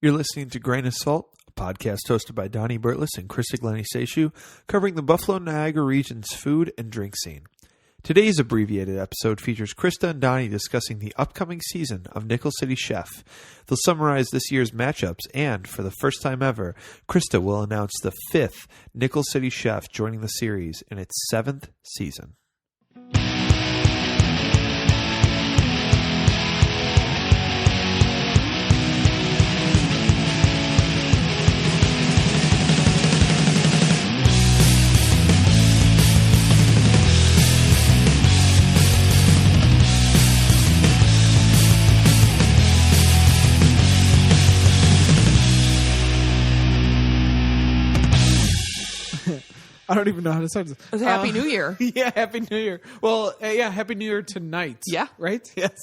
You're listening to Grain of Salt, a podcast hosted by Donnie Burtless and Christa covering the Buffalo Niagara region's food and drink scene. Today's abbreviated episode features Christa and Donnie discussing the upcoming season of Nickel City Chef. They'll summarize this year's matchups, and for the first time ever, Christa will announce the 5th Nickel City Chef joining the series in its 7th season. I don't even know how to start this. Happy New Year. Yeah, Happy New Year. Well, Happy New Year tonight. Yeah. Right? Yes.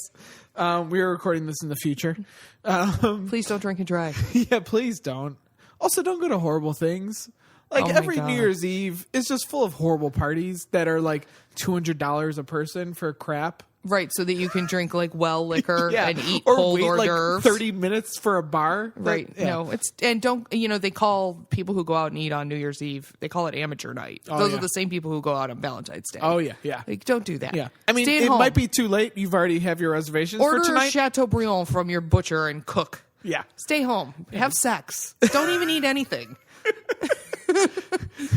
We are recording this in the future. Please don't drink and drive. Yeah, please don't. Also, don't go to horrible things. Like, every New Year's Eve is just full of horrible parties that are like $200 a person for crap. Right, so that you can drink like liquor and eat or cold wait, hors like d'oeuvres. 30 minutes for a bar. Right. No, they call people who go out and eat on New Year's Eve, they call it amateur night. Those are the same people who go out on Valentine's Day. Oh, yeah. Like, don't do that. Yeah. I mean, Stay at it home. might be too late. You've already have your reservations Order for tonight. Chateaubriand from your butcher and cook. Yeah. Stay home. Have sex. Don't even eat anything.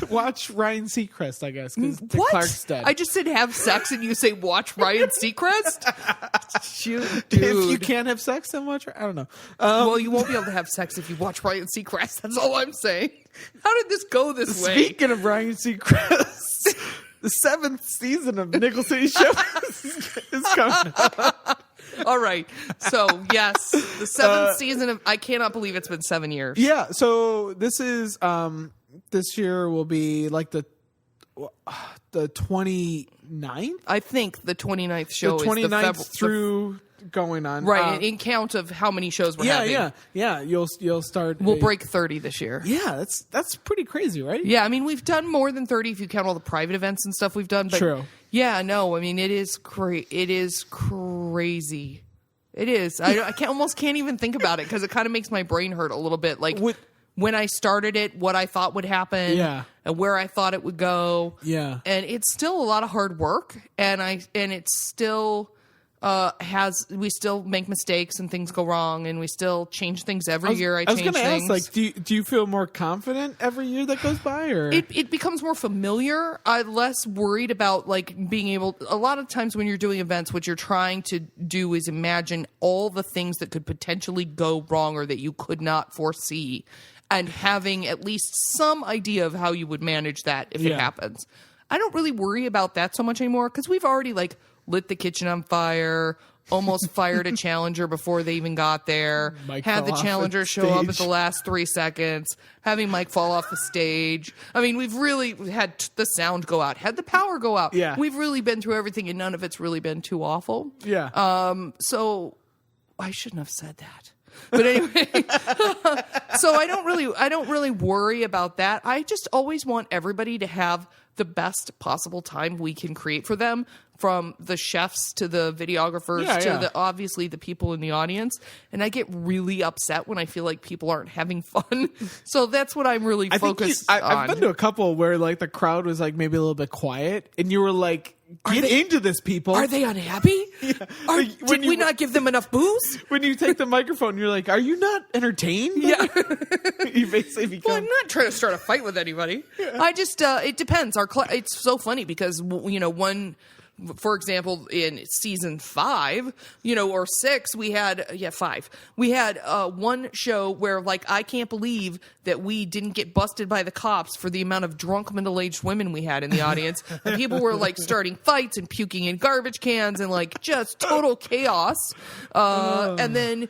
Watch Ryan Seacrest, I guess, because What? Clark's dead. I just said have sex and you say watch Ryan Seacrest? Shoot, dude. If you can't have sex, then watch. I don't know. Well, you won't be able to have sex if you watch Ryan Seacrest. That's all I'm saying. How did this go this way? Speaking of Ryan Seacrest, the 7th season of Nickel City Chef is coming up. All right. So, yes, the 7th season of... I cannot believe it's been 7 years. Yeah, so this is... this year will be like the 29th? I think the 29th show the is 29th through going on. Right, in count of how many shows we're having. Yeah. You'll start... We'll break 30 this year. Yeah, that's pretty crazy, right? Yeah, I mean, we've done more than 30 if you count all the private events and stuff we've done. But True. Yeah, no, I mean, it is crazy. It is. I almost can't even think about it because it kind of makes my brain hurt a little bit. Like, when I started it, what I thought would happen, and where I thought it would go, and it's still a lot of hard work, and it's still we still make mistakes and things go wrong, and we still change things every year. I was going to ask, like, do you feel more confident every year that goes by, or it becomes more familiar? I'm less worried about like being able. A lot of times when you're doing events, what you're trying to do is imagine all the things that could potentially go wrong or that you could not foresee, and having at least some idea of how you would manage that if it happens. I don't really worry about that so much anymore because we've already like lit the kitchen on fire, almost fired a challenger before they even got there, had the challenger show up at the last 3 seconds, having Mike fall off the stage. I mean, we've really had the sound go out, had the power go out. Yeah. We've really been through everything, and none of it's really been too awful. Yeah. So I shouldn't have said that. But anyway, so I don't really worry about that. I just always want everybody to have the best possible time we can create for them, from the chefs to the videographers to obviously the people in the audience. And I get really upset when I feel like people aren't having fun. So that's what I'm really focused on. I've been to a couple where like the crowd was like maybe a little bit quiet, and you were like, Get into this, people. Are they unhappy? Yeah. Did we not give them enough booze? When you take the microphone, you're like, are you not entertained? Yeah. You basically become... Well, I'm not trying to start a fight with anybody. Yeah. I just, it depends. It's so funny because, for example, in season 5, or 6, we had 5. We had one show where, like, I can't believe that we didn't get busted by the cops for the amount of drunk middle-aged women we had in the audience. And people were like starting fights and puking in garbage cans and like just total chaos. And then,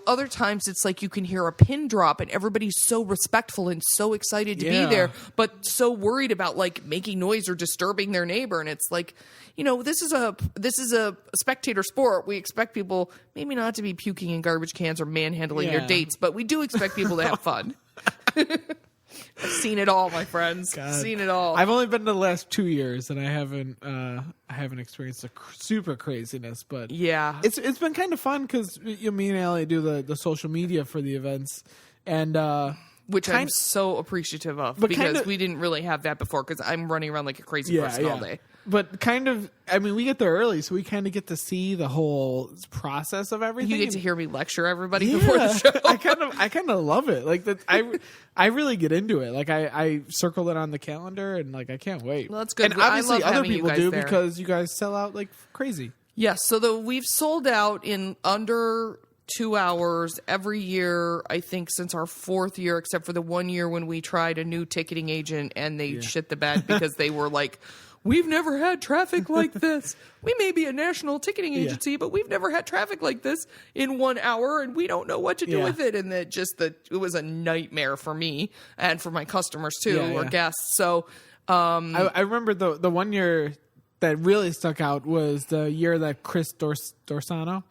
other times it's like you can hear a pin drop and everybody's so respectful and so excited to be there, but so worried about like making noise or disturbing their neighbor. And it's like, this is a spectator sport. We expect people maybe not to be puking in garbage cans or manhandling their dates, but we do expect people to have fun. I've seen it all, my friends. God. Seen it all. I've only been to the last 2 years, and I haven't experienced the super craziness. But yeah, it's been kind of fun because me and Allie do the social media for the events, and which I'm so appreciative of because we didn't really have that before because I'm running around like a crazy person all day. But we get there early, so we kind of get to see the whole process of everything. You get to hear me lecture everybody before the show. I kind of love it. Like that, I really get into it. Like I circled it on the calendar, and like I can't wait. Well, that's good. And obviously, other people do there. because you guys sell out like crazy. Yes, so we've sold out in under 2 hours every year, I think, since our 4th year, except for the 1 year when we tried a new ticketing agent and they shit the bed because they were like, we've never had traffic like this. We may be a national ticketing agency, but we've never had traffic like this in 1 hour, and we don't know what to do with it. And it was a nightmare for me and for my customers too, or guests. So I remember the 1 year that really stuck out was the year that Chris Dorsanio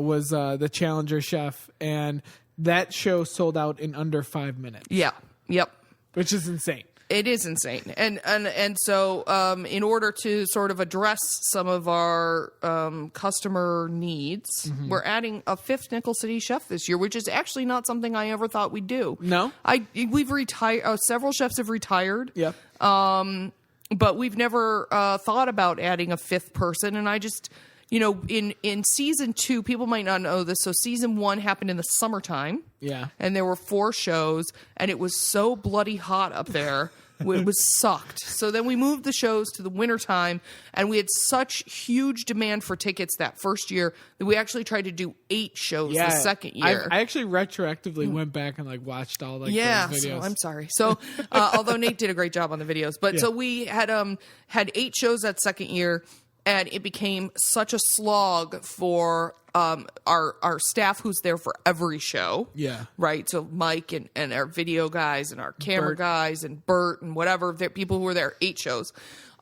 was the challenger chef, and that show sold out in under 5 minutes. Yeah. Yep. Which is insane. It is insane. And so in order to sort of address some of our customer needs, we're adding a 5th Nickel City chef this year, which is actually not something I ever thought we'd do. No? We've retired. Several chefs have retired. Yep. But we've never thought about adding a 5th person. And I just, in season 2, people might not know this. So season 1 happened in the summertime. Yeah. And there were 4 shows, and it was so bloody hot up there. It was sucked. So then we moved the shows to the wintertime, and we had such huge demand for tickets that first year that we actually tried to do 8 shows the second year. I actually retroactively went back and watched all those videos. So I'm sorry. So although Nate did a great job on the videos, but so we had 8 shows that second year, and it became such a slog for our staff who's there for every show. Yeah. Right. So Mike and our video guys and our camera guys and Bert and whatever, people who were there 8 shows.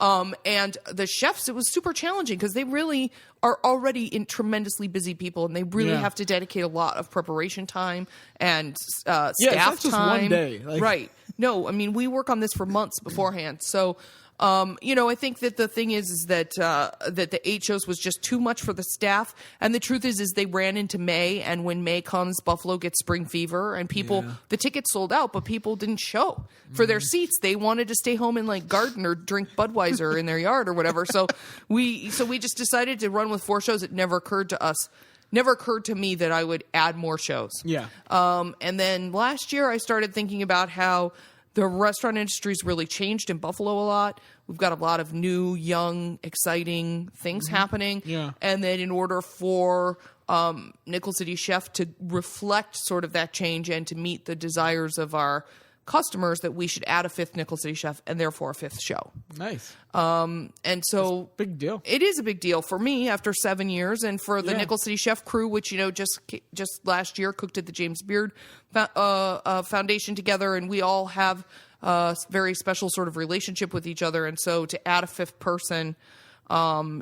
And the chefs, it was super challenging because they really are already tremendously busy people, and they really have to dedicate a lot of preparation time and staff it's not just time. one day. Right. No, I mean, we work on this for months beforehand. So, I think that the thing is that the 8 shows was just too much for the staff. And the truth is they ran into May, and when May comes, Buffalo gets spring fever, and the tickets sold out, but people didn't show for their seats. They wanted to stay home and garden or drink Budweiser in their yard or whatever. So we just decided to run with 4 shows. It never occurred to me that I would add more shows. Yeah. And then last year I started thinking about how the restaurant industry's really changed in Buffalo a lot. We've got a lot of new, young, exciting things happening. Yeah. And then in order for Nickel City Chef to reflect sort of that change and to meet the desires of our customers, that we should add a 5th Nickel City Chef and therefore a 5th show. Nice. And so big deal. It is a big deal for me after 7 years, and for the Nickel City Chef crew, which just last year cooked at the James Beard Foundation together, and we all have a very special sort of relationship with each other. And so to add a 5th person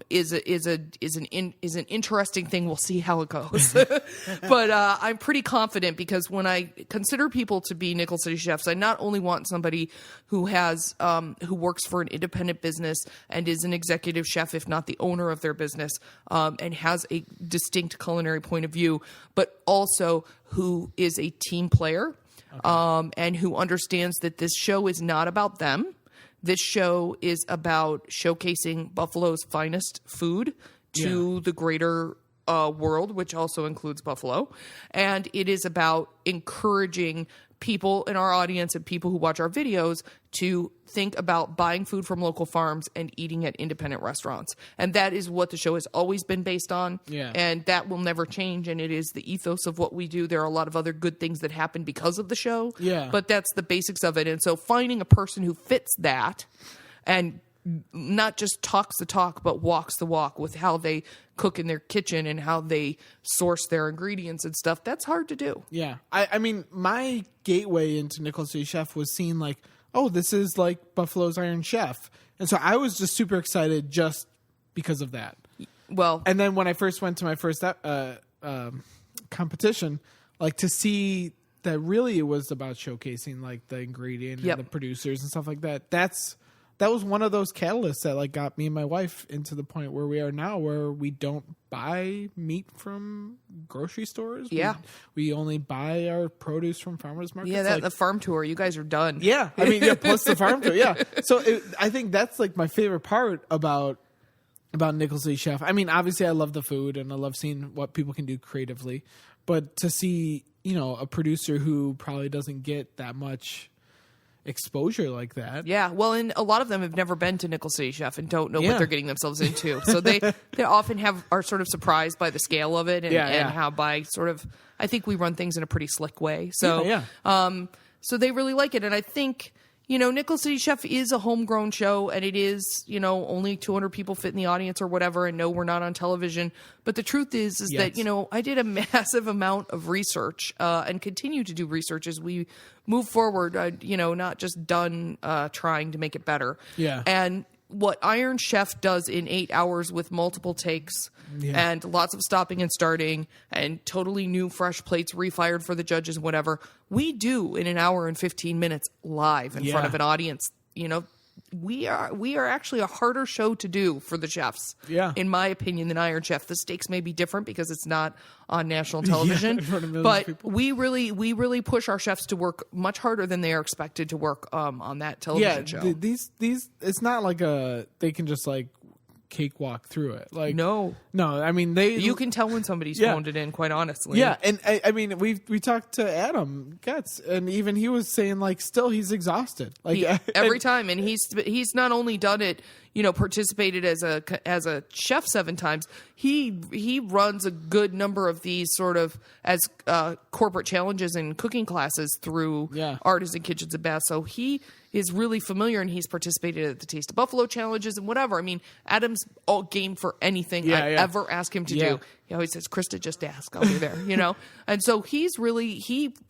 is an interesting thing. We'll see how it goes. But I'm pretty confident, because when I consider people to be Nickel City chefs, I not only want somebody who has who works for an independent business and is an executive chef, if not the owner of their business, and has a distinct culinary point of view, but also who is a team player, and who understands that this show is not about them. This show is about showcasing Buffalo's finest food to the greater world, which also includes Buffalo. And it is about encouraging people in our audience and people who watch our videos to think about buying food from local farms and eating at independent restaurants. And that is what the show has always been based on. Yeah. And that will never change. And it is the ethos of what we do. There are a lot of other good things that happen because of the show. Yeah. But that's the basics of it. And so finding a person who fits that and not just talks the talk, but walks the walk with how they cook in their kitchen and how they source their ingredients and stuff, that's hard to do. Yeah. I mean, my gateway into Nickel City Chef was seeing this is like Buffalo's Iron Chef. And so I was just super excited just because of that. Well, and then when I first went to my first competition, to see really it was about showcasing like the ingredient and the producers and stuff like that. That was one of those catalysts that like got me and my wife into the point where we are now, where we don't buy meat from grocery stores. Yeah. We only buy our produce from farmers markets. Yeah, the farm tour, you guys are done. Yeah. I mean, plus the farm tour. Yeah. So I think that's like my favorite part about Nickel City Chef. I mean, obviously I love the food and I love seeing what people can do creatively, but to see, a producer who probably doesn't get that much exposure like that. Yeah, well, and a lot of them have never been to Nickel City Chef and don't know what they're getting themselves into. So they often are sort of surprised by the scale of it and how by sort of, I think we run things in a pretty slick way. So so they really like it, and I think Nickel City Chef is a homegrown show, and it is, only 200 people fit in the audience or whatever, and no, we're not on television. But the truth is that, I did a massive amount of research and continue to do research as we move forward, not just done trying to make it better. Yeah. And what Iron Chef does in 8 hours with multiple takes and lots of stopping and starting and totally new fresh plates refired for the judges and whatever, we do in an hour and 15 minutes live in front of an audience. We are actually a harder show to do for the chefs, in my opinion, than Iron Chef. The stakes may be different because it's not on national television, but we really push our chefs to work much harder than they are expected to work on that television show. These it's not like they can just like cakewalk through it. Like no, I mean you can tell when somebody's phoned it in, quite honestly. Yeah, and I mean we talked to Adam Getz, and even he was saying like still he's exhausted like every time, and he's not only done it, participated as a chef 7 times. He runs a good number of these sort of as corporate challenges and cooking classes through Artisan Kitchens and Baths. So he is really familiar, and he's participated at the Taste of Buffalo challenges and whatever. I mean, Adam's all game for anything I ever ask him to do. He always says, "Christa, just ask. I'll be there." And so he's really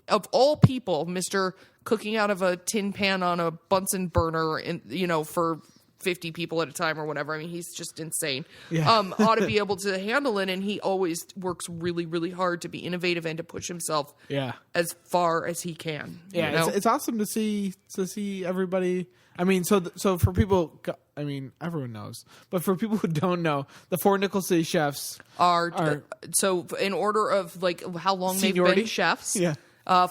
of all people, Mr. Cooking out of a tin pan on a Bunsen burner, for 50 people at a time or whatever. I mean, he's just insane. Ought to be able to handle it, and he always works really, really hard to be innovative and to push himself as far as he can. Yeah, it's awesome to see everybody. I mean, so for people, I mean, everyone knows, but for people who don't know, the 4 Nickel City Chefs are so in order of like how long seniority? They've been chefs.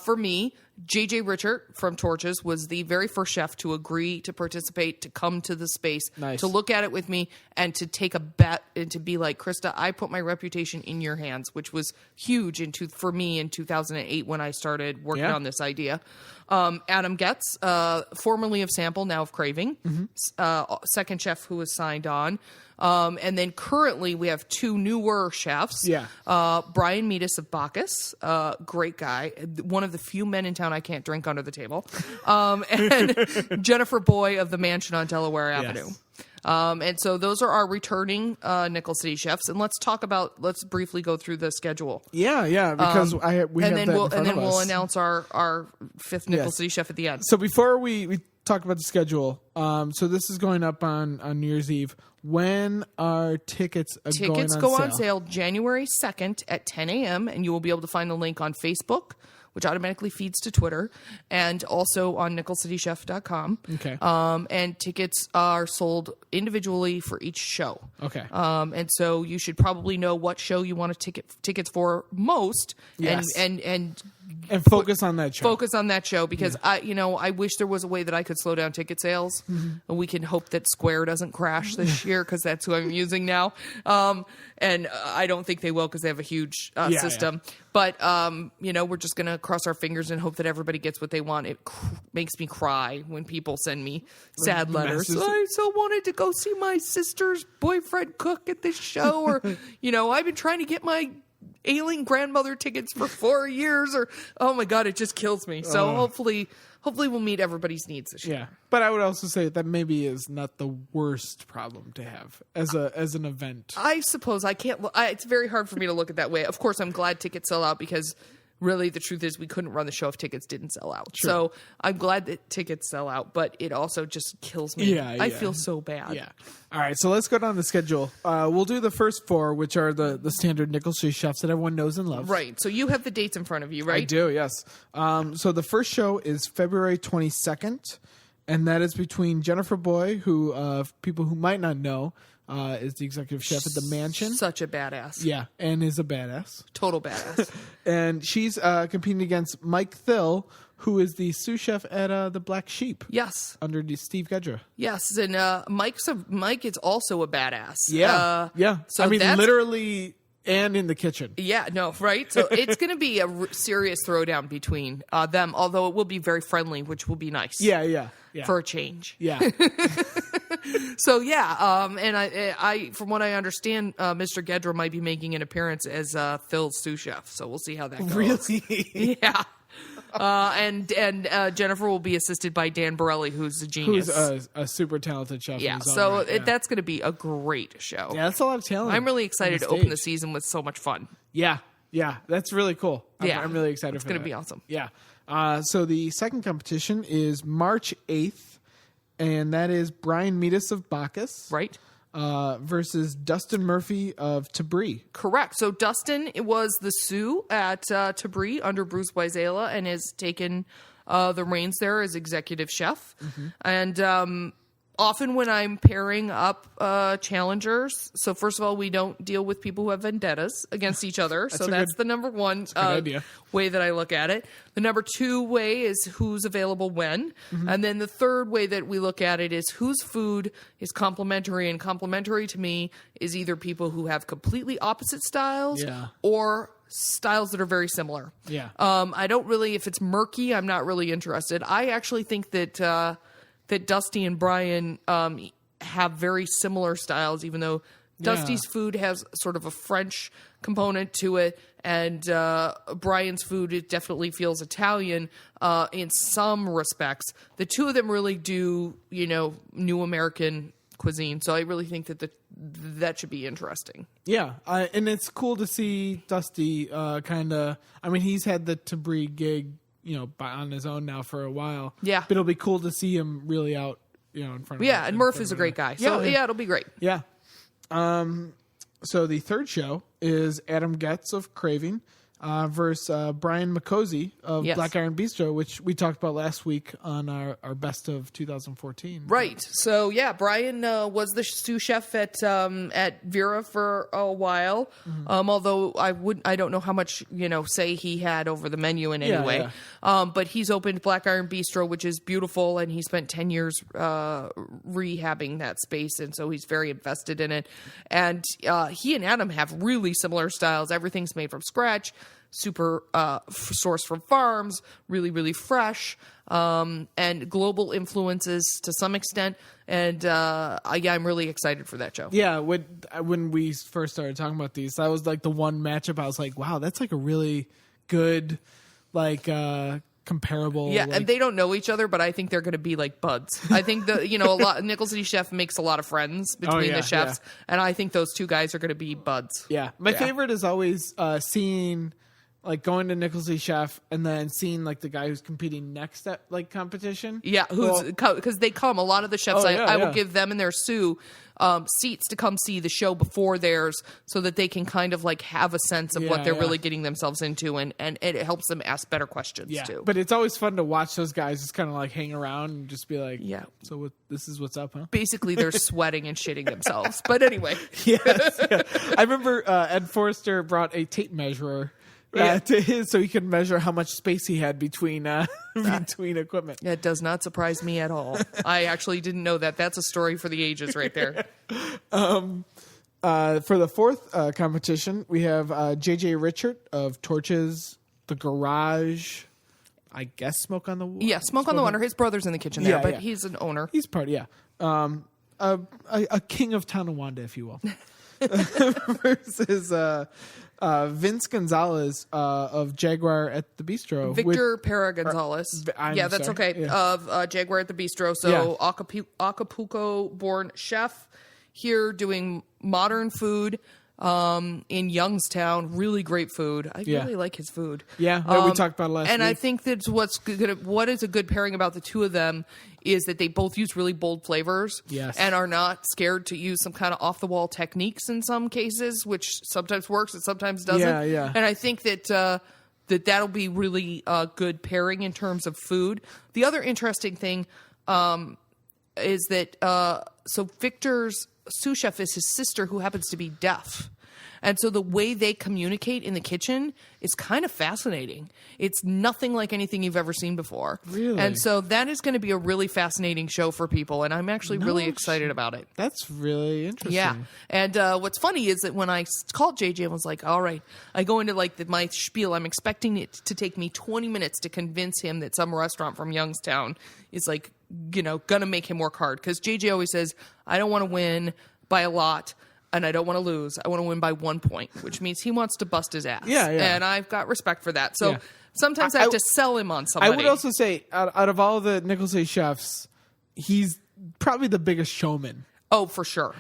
For me, J.J. Richard from Torches was the very first chef to agree to participate, to come to the space, to look at it with me, and to take a bet and to be like, Christa, I put my reputation in your hands, which was huge for me in 2008 when I started working on this idea. Adam Getz, formerly of Sample, now of Craving, second chef who was signed on. And then currently we have 2 newer chefs. Brian Meadis of Bacchus, great guy, one of the few men in town I can't drink under the table. And Jennifer Boy of the Mansion on Delaware Avenue. And so those are our returning Nickel City chefs. And let's briefly go through the schedule. Because we'll announce our 5th Nickel City chef at the end. So before we talk about the schedule, so this is going up on New Year's Eve. When are tickets going on sale? Tickets go on sale January 2nd at 10 a.m. and you will be able to find the link on Facebook, which automatically feeds to Twitter, and also on nickelcitychef.com. Okay. And tickets are sold individually for each show. Okay. And so you should probably know what show you want to tickets for most, and focus on that show. Focus on that show because I wish there was a way that I could slow down ticket sales, and we can hope that Square doesn't crash this year because that's who I'm using now. And I don't think they will because they have a huge system. But we're just gonna cross our fingers and hope that everybody gets what they want. It makes me cry when people send me sad letters. I so wanted to go see my sister's boyfriend cook at this show, or I've been trying to get my ailing grandmother tickets for 4 years, or oh my god, it just kills me. So hopefully we'll meet everybody's needs this year. But I would also say that maybe is not the worst problem to have as an event. I suppose I can't. It's very hard for me to look at that way. Of course, I'm glad tickets sell out because really the truth is we couldn't run the show if tickets didn't sell out. Sure. So I'm glad that tickets sell out, but it also just kills me. Yeah, I feel so bad. Yeah. All right, so let's go down the schedule. We'll do the first 4, which are the standard Nichols Street chefs that everyone knows and loves. Right. So you have the dates in front of you, right? I do, yes. So the first show is February 22nd, and that is between Jennifer Boy, who people who might not know is the executive chef at the Mansion. Such a badass. Yeah, and is a badass. Total badass. And she's competing against Mike Thill, who is the sous chef at the Black Sheep. Yes. Under Steve Gedra. Yes, and Mike is also a badass. Yeah, yeah. So I mean, that's literally and in the kitchen. Yeah, no, right? So it's going to be a serious throwdown between them, although it will be very friendly, which will be nice. Yeah. For a change. Yeah. So, yeah, and I from what I understand, Mr. Gedra might be making an appearance as Phil's sous chef, so we'll see how that goes. Really? Yeah. And Jennifer will be assisted by Dan Borelli, who's a genius. Who's a super talented chef. Yeah, so that's going to be a great show. Yeah, that's a lot of talent. I'm really excited to open the season with so much fun. Yeah, that's really cool. I'm really excited for that. It's going to be awesome. Yeah. So the second competition is March 8th, and that is Brian Metis of Bacchus. Right. Versus Dustin Murphy of Tabri. Correct. So Dustin was the sous at Tabri under Bruce Weisela and has taken the reins there as executive chef. Mm-hmm. And often when I'm pairing up challengers, so first of all, we don't deal with people who have vendettas against each other. So that's the number one way that I look at it. The number 2 way is who's available when. Mm-hmm. And then the third way that we look at it is whose food is complementary. And complementary to me is either people who have completely opposite styles or styles that are very similar. Yeah. I don't really, if it's murky, I'm not really interested. I actually think that that Dusty and Brian have very similar styles, even though Dusty's food has sort of a French component to it, and Brian's food, it definitely feels Italian in some respects. The two of them really do, new American cuisine, so I really think that should be interesting. Yeah, and it's cool to see Dusty kind of, I mean, he's had the Tabri gig on his own now for a while. Yeah. But it'll be cool to see him really out, in front of Yeah, and Murph is a great guy. So, it'll be great. Yeah. So the third show is Adam Getz of Craving versus Brian McCosey of Black Iron Bistro, which we talked about last week on our best of 2014. Right. So Brian was the sous chef at Vera for a while. Mm-hmm. Although I don't know how much say he had over the menu in any way. Yeah. But he's opened Black Iron Bistro, which is beautiful, and he spent 10 years rehabbing that space, and so he's very invested in it. And he and Adam have really similar styles. Everything's made from scratch. Super sourced from farms, really, really fresh, and global influences to some extent. And I'm really excited for that show. Yeah, when we first started talking about these, that was like the one matchup I was like, wow, that's like a really good, comparable. Yeah, and they don't know each other, but I think they're going to be like buds. I think a lot. Nichols City Chef makes a lot of friends between the chefs, and I think those two guys are going to be buds. Yeah, my favorite is always seeing. Like going to Nichols City Chef and then seeing like the guy who's competing next at competition. Yeah, because they come. A lot of the chefs, I will give them and their sous seats to come see the show before theirs, so that they can kind of have a sense of what they're really getting themselves into, and it helps them ask better questions too. But it's always fun to watch those guys just kind of hang around and just be like, so this is what's up, huh? Basically, they're sweating and shitting themselves. But anyway, yes. I remember Ed Forrester brought a tape measurer. To his, so he could measure how much space he had between equipment. It does not surprise me at all. I actually didn't know that. That's a story for the ages right there. For the fourth competition, we have JJ Richard of Torches, The Garage, I guess Smoke on the Water. Yeah, Smoke on the Water. His brother's in the kitchen there, but he's an owner. He's part, a king of Tonawanda, if you will. Versus Vince Gonzalez of Jaguar at the Bistro. Victor Pera Gonzalez. That's okay. Yeah. Of Jaguar at the Bistro. So Acapulco-born chef here doing modern food, in Youngstown. Really great food. I Yeah. really like his food. Yeah, we talked about it last and week. I think that's what is a good pairing about the two of them is that they both use really bold flavors. Yes. And are not scared to use some kind of off the wall techniques in some cases, which sometimes works and sometimes doesn't. Yeah, yeah. And I think that that'll be really a good pairing in terms of food. The other interesting thing is that so Victor's sous chef is his sister, who happens to be deaf. And so the way they communicate in the kitchen is kind of fascinating. It's nothing like anything you've ever seen before. Really? And so that is going to be a really fascinating show for people, and I'm actually really excited about it. That's really interesting. Yeah. And what's funny is that when I called JJ and was like, all right, I go into like my spiel, I'm expecting it to take me 20 minutes to convince him that some restaurant from Youngstown is like, going to make him work hard. Because JJ always says, I don't want to win by a lot. And I don't want to lose. I want to win by 1 point, which means he wants to bust his ass. Yeah, yeah. And I've got respect for that. So Yeah. sometimes I have to sell him on somebody. I would also say, out of all the Nicholas A. chefs, he's probably the biggest showman. Oh, for sure.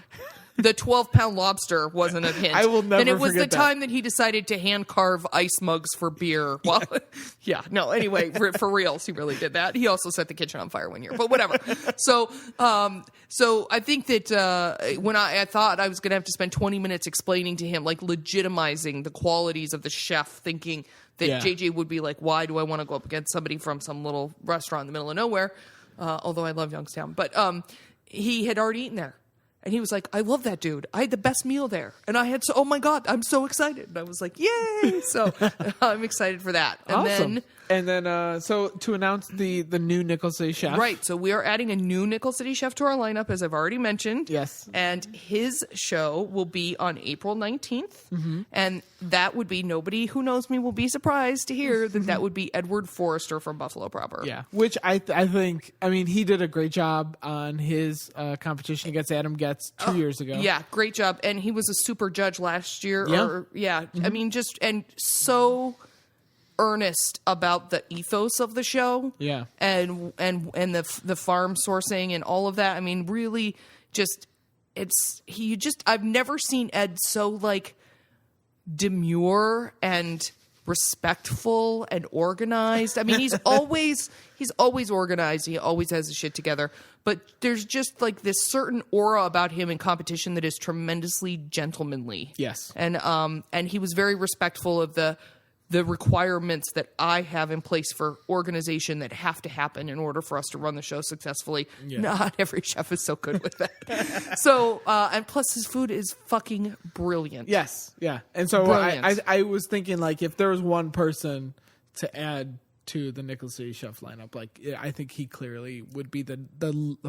The 12-pound lobster wasn't a hint. I will never And it was the forget that. time that he decided to hand carve ice mugs for beer. Well, anyway, for reals, he really did that. He also set the kitchen on fire one year, but whatever. So I think that when I thought I was going to have to spend 20 minutes explaining to him, like legitimizing the qualities of the chef, thinking that Yeah. JJ would be like, why do I want to go up against somebody from some little restaurant in the middle of nowhere? Although I love Youngstown. But he had already eaten there. And he was like, I love that dude. I had the best meal there. And I had oh my God, I'm so excited. And I was like, yay. So I'm excited for that. And Awesome. So to announce the new Nicholas A. chef. Right. So we are adding a new Nickel City chef to our lineup, as I've already mentioned. Yes. And his show will be on April 19th. Mm-hmm. And that would be, nobody who knows me will be surprised to hear that would be Edward Forrester from Buffalo proper. Yeah. Which I think, he did a great job on his competition against Adam Getz 2 years ago. Yeah, great job. And he was a super judge last year. Yeah. Mm-hmm. So earnest about the ethos of the show. Yeah. And the farm sourcing and all of that. Really just I've never seen Ed so like demure and respectful and organized. He's always organized. He always has his shit together. But there's just like this certain aura about him in competition that is tremendously gentlemanly. Yes. And he was very respectful of the requirements that I have in place for organization that have to happen in order for us to run the show successfully. Yeah. Not every chef is so good with that. So, and plus his food is fucking brilliant. Yes. Yeah. And so Brilliant. I was thinking, like, if there was one person to add to the Nicholas A. chef lineup, like, I think he clearly would be the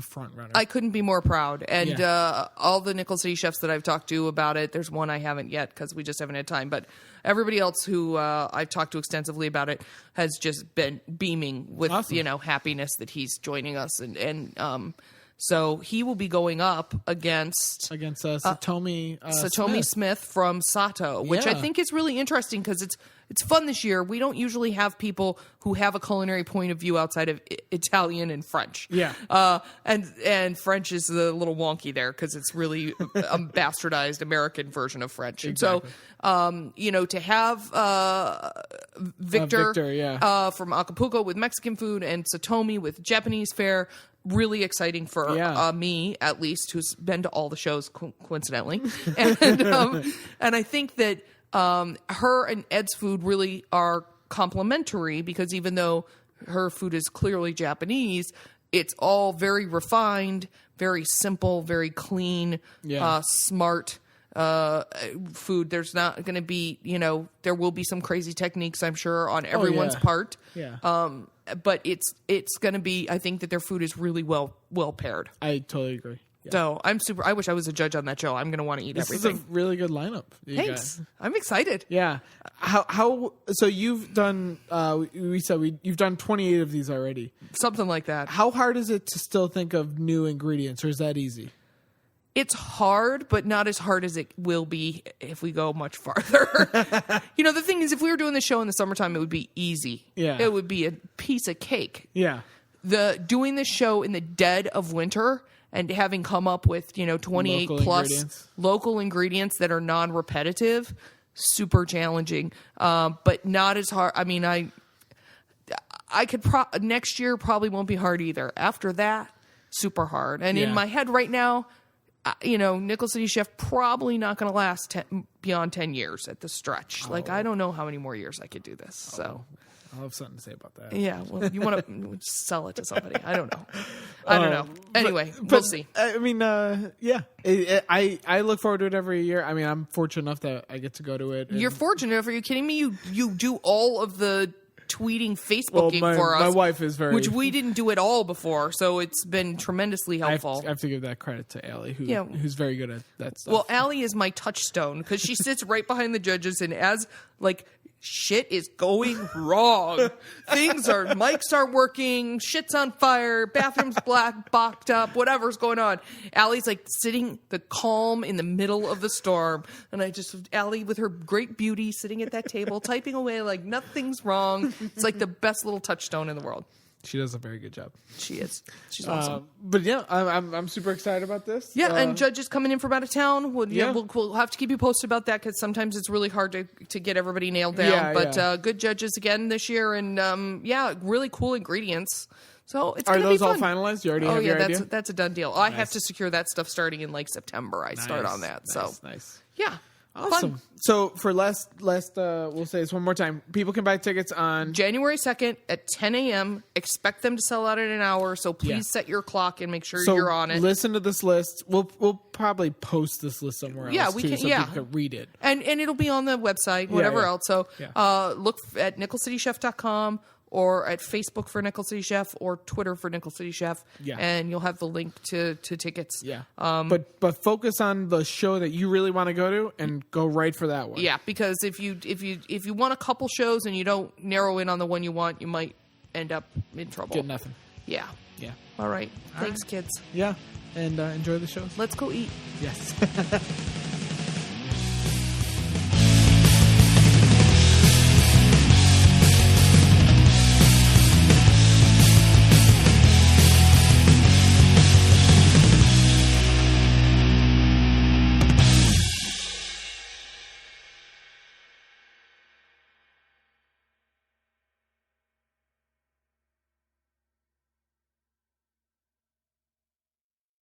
front runner. I couldn't be more proud. And all the Nickel City chefs that I've talked to about it, there's one I haven't yet because we just haven't had time. But everybody else who I've talked to extensively about it has just been beaming with, Awesome. happiness that he's joining us. And so he will be going up against Satomi Smith from Sato, which I Yeah. think is really interesting because it's fun this year. We don't usually have people who have a culinary point of view outside of Italian and French. Yeah. And French is a little wonky there because it's really a bastardized American version of French. Exactly. And so, to have Victor, from Acapulco with Mexican food and Satomi with Japanese fare, really exciting for me, at least, who's been to all the shows, coincidentally. And I think that her and Ed's food really are complementary because even though her food is clearly Japanese, it's all very refined, very simple, very clean, smart food. There's not going to be, there will be some crazy techniques, I'm sure, on everyone's part. Yeah. But it's going to be, I think that their food is really well paired. I totally agree. Yeah. So I wish I was a judge on that show. I'm going to want to eat everything. This is a really good lineup. Thanks. I'm excited. Yeah. So you've done, you've done 28 of these already. Something like that. How hard is it to still think of new ingredients, or is that easy? It's hard, but not as hard as it will be if we go much farther. The thing is, if we were doing the show in the summertime, it would be easy. Yeah. It would be a piece of cake. Yeah. Doing the show in the dead of winter and having come up with 28 plus local ingredients that are non-repetitive, super challenging, but not as hard. I mean, I could next year probably won't be hard either. After that, super hard. And in my head right now, Nickel City Chef probably not going to last beyond 10 years at the stretch. Oh. Like, I don't know how many more years I could do this. So I'll have something to say about that. Yeah, well, you want to sell it to somebody. I don't know. I don't know. Anyway, we'll see. I mean, yeah. I look forward to it every year. I mean, I'm fortunate enough that I get to go to it. You're fortunate enough. Are you kidding me? You do all of the tweeting, Facebooking for us. My wife is very... Which we didn't do at all before, so it's been tremendously helpful. I have to give that credit to Allie, who's very good at that stuff. Well, Allie is my touchstone, because she sits right behind the judges, and as, shit is going wrong. Mics aren't working, shit's on fire, bathroom's blocked up, whatever's going on. Allie's sitting the calm in the middle of the storm. And Allie with her great beauty sitting at that table, typing away like nothing's wrong. It's like the best little touchstone in the world. She does a very good job. She is. She's awesome. But yeah, I'm super excited about this. Yeah, and judges coming in from out of town. We'll have to keep you posted about that, because sometimes it's really hard to get everybody nailed down. Good judges again this year, and really cool ingredients. So it's are those be fun. all finalized? You already have your idea? That's a done deal. I have to secure that stuff starting in September. I start on that. Nice. Yeah. Awesome. Fun. So for last we'll say this one more time. People can buy tickets on January 2nd at 10 a.m. Expect them to sell out in an hour, so please set your clock and make sure you're on it. Listen to this list. We'll probably post this list somewhere else so people can read it. And it'll be on the website, whatever else. So look at nickelcitychef.com or at Facebook for Nickel City Chef or Twitter for Nickel City Chef, and you'll have the link to tickets. Yeah, but focus on the show that you really want to go to and go right for that one. Yeah, because if you want a couple shows and you don't narrow in on the one you want, you might end up in trouble. Get nothing. Yeah. Yeah. All right. Thanks, kids. Yeah, and enjoy the shows. Let's go eat. Yes.